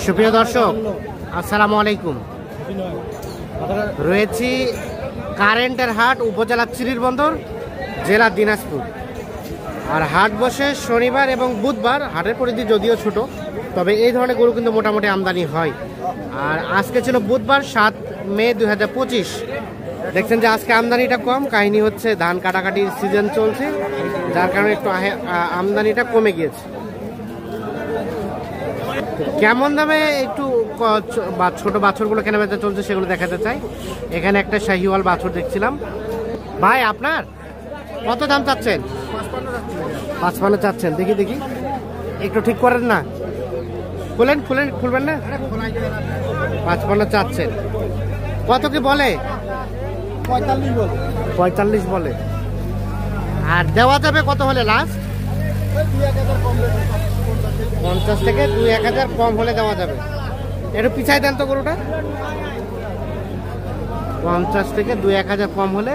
সুপ্রিয় দর্শক, আসসালামু আলাইকুম। রয়েছি কারেন্টের হাট, উপজেলা চিরিরবন্দর, জেলা দিনাজপুর। আর হাট বসে শনিবার এবং বুধবার। হাটের পরিধি যদিও ছোট, তবে এই ধরনের গরু কিন্তু মোটামুটি আমদানি হয়। আর আজকে ছিল বুধবার 7 মে 2025। দেখছেন যে আজকে আমদানিটা কম। কাহিনী হচ্ছে ধান কাটাকাটির সিজন চলছে, যার কারণে একটু আমদানিটা কমে গিয়েছে। কেমন দামে একটু ছোট বাছুরগুলো কেনা বেচা চলছে সেগুলো দেখাতে চাই। এখানে একটা শাহিওয়াল বাছুর দেখছিলাম। ভাই, আপনার কত দাম চাচ্ছেন? 55 চাচ্ছেন। দেখি দেখি, একটু ঠিক করেন না। খুলবেন না। 55 চাচ্ছেন। কত কি বলে? 45 বলে। আর দেওয়া যাবে কত হলে লাস্ট? 50 থেকে 2-1000 কম হলে দেওয়া যাবে। একটু পিছাই দেন তো গরুটা। 50 থেকে 2-1000 কম হলে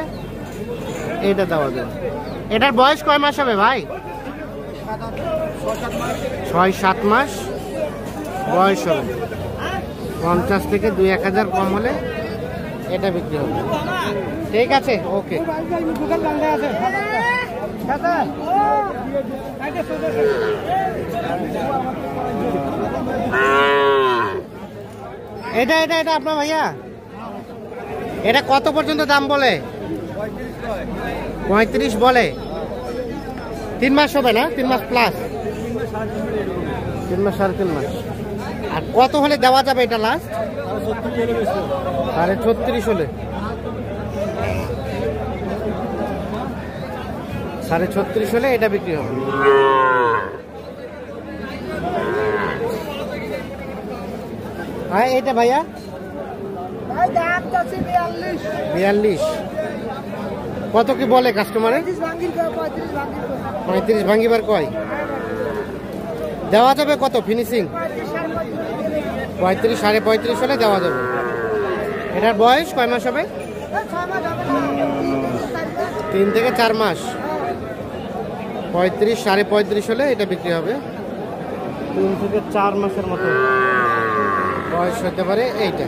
এইটা দেওয়া যাবে। এটার বয়স কয় মাস হবে ভাই? 6-7 মাস বয়স হবে। 50 থেকে 2-1000 কম হলে এটা বিক্রি হবে। ঠিক আছে, ওকে। এটা এটা এটা আপনার ভাইয়া, এটা কত পর্যন্ত দাম বলে? 35 বলে। 3 মাস হবে না? 3 মাস প্লাস, 3 মাস 3.5 মাস। আর কত হলে দেওয়া যাবে এটা লাস্ট? 36.5 হলে। 36.5 হলে এটা বিক্রি হবে। হ্যাঁ, এটা ভাইয়া 42। কত কি বলে কাস্টমারে? 35 ভাঙ্গিবার কয়? দেওয়া যাবে কত ফিনিশিং? 35, 35.5 হলে দেওয়া যাবে। এটার বয়স কয় মাস হবে? 3 থেকে 4 মাস। 35, 35.5 হলে এটা বিক্রি হবে। 3 থেকে 4 মাসের মতো বয়স হতে পারে এইটা।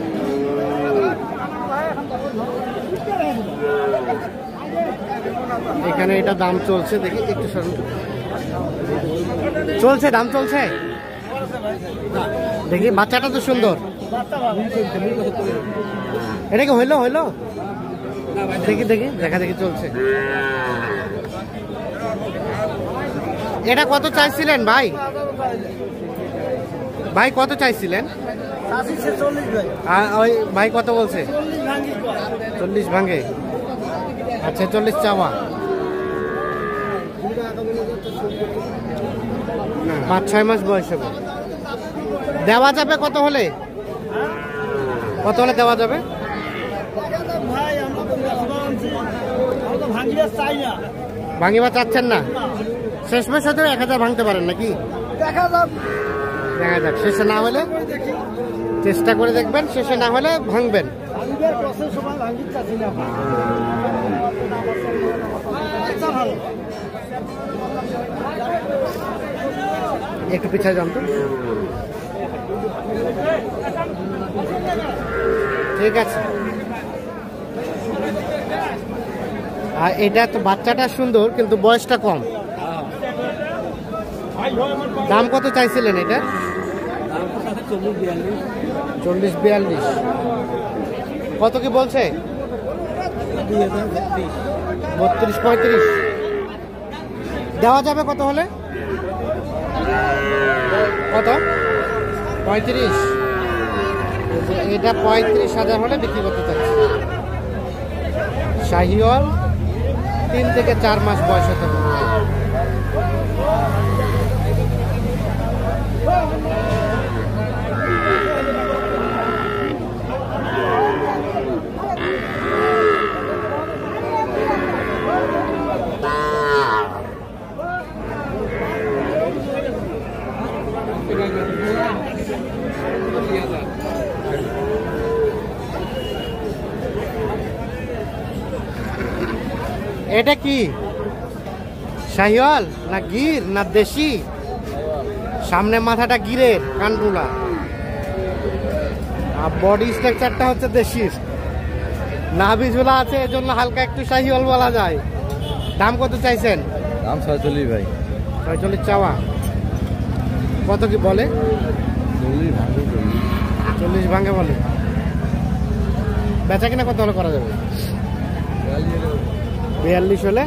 এখানে এটা দাম চলছে, দেখি একটু সরুন। চলছে, দাম চলছে। দেখি বাচ্চাটা তো সুন্দর। এটা কি হইলো? দেখি দেখি, দেখা দেখি চলছে। এটা কত চাইছিলেন ভাই? ভাই কত চাইছিলেন? ওই ভাই কত বলছে? 40 ভাঙে। আচ্ছা, 40 চাওয়া। 5-6 মাস বয়স হবে। দেওয়া যাবে কত হলে? কত হলে দেওয়া যাবে? ভাঙিবা চাচ্ছেন না? শেষ মাস হতে 1000 ভাঙতে পারেন নাকি? দেখা যাক। শেষে না হলে চেষ্টা করে দেখবেন, শেষে না হলে ভাঙবেন। একটু পিছায় যান তো। ঠিক আছে। আর এটা তো বাচ্চাটা সুন্দর, কিন্তু বয়সটা কম। দাম কত চাইছিলেন এটা? 40-42। কত কি বলছে? 32-35। দেওয়া যাবে কত হলে? কত? 35। এটা 35,000 হলে বিক্রি করতে চাচ্ছি। শাহিওয়াল, 3 থেকে 4 মাস বয়স হতে হবে। এটা কি শাহিওয়াল না গির না দেশি? সামনে মাথাটা গিরের, কানগুলা আর বডি স্ট্রাকচারটা হচ্ছে দেশির, নাভি ঝোলা আছে, এজন্য হালকা একটু শাহিওয়াল বলা যায়। দাম কত চাইছেন? দাম 46 ভাই। 46 চাওয়া। কত কি বলে? 40 ভাঙে বলে। বেচা কিনা কত হলে করা যাবে? 42 হলে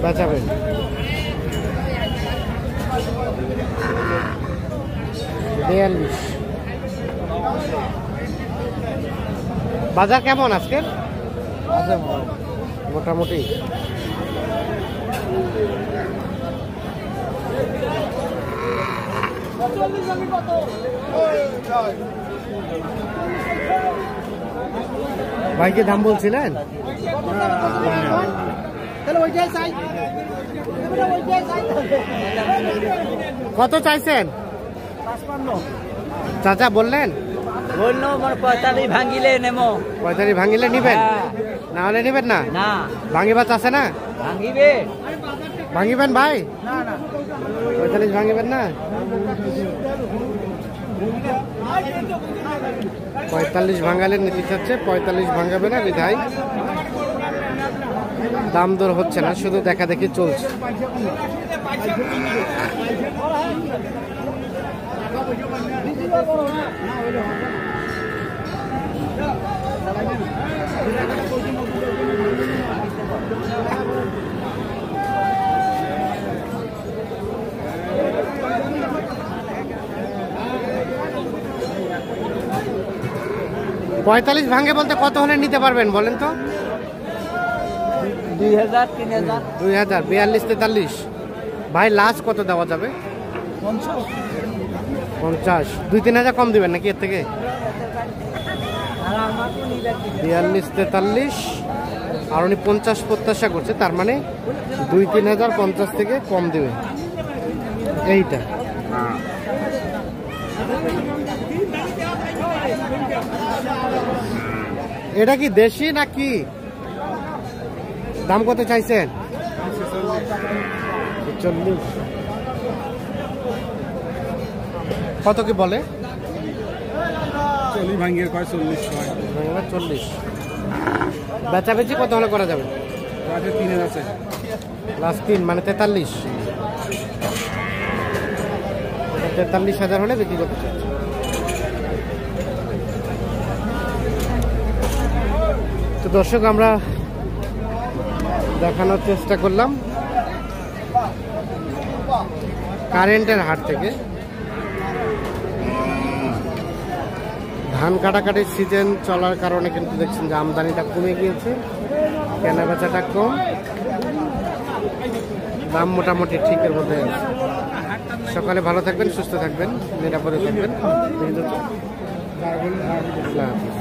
বেচাবেন। বাজার কেমন আজকের? মোটামুটি। ভাইকে দাম বলছিলেন? কত চাইছেন? চাচা বললেন? বললো 45 ভাঙিলে নেমো। 45 ভাঙিলে নিবেন? না হলে নিবেন না? না ভাঙিবা চাষে না? ভাঙিবে। ভাঙিবেন ভাই? 45 ভাঙিবেন না? 45 ভাঙালে নিতে চাচ্ছে, 45 ভাঙাবে না বিধায় দাম দর হচ্ছে না, শুধু দেখা দেখি চলছে। পঁয়তাল্লিশ ভাঙে বলতে কত হলে নিতে পারবেন বলেন তো? 2000 3000 2000 42 43। ভাই লাস্ট কত দেওয়া যাবে? 50 2-3 হাজার কম দিবেন নাকি এর থেকে? 42 43 আর উনি 50 প্রত্যাশা করছে, তার মানে 2-3 হাজার 50 থেকে কম দিবে এইটা। এটা কি দেশি নাকি? দাম কত চাইছেন? 40। কত কি বলে? 40 ভাঙিয়ে কয় 40 কয়। 40। বেচাবেচি কত হলে করা যাবে? 3000 আছে। লাস্ট 3 মানে 43। 43,000 হলে বিক্রি করতে চাচ্ছি। তো দর্শক, আমরা দেখানোর চেষ্টা করলাম কারেন্টের হাট থেকে। ধান কাটাকাটির সিজন চলার কারণে কিন্তু দেখছেন যে আমদানিটা কমে গিয়েছে, কেনা বেচাটা কম, দাম মোটামুটি ঠিকের মধ্যে আছে। সকালে ভালো থাকবেন, সুস্থ থাকবেন, নিরাপদে থাকবেন। আল্লাহ হাফেজ।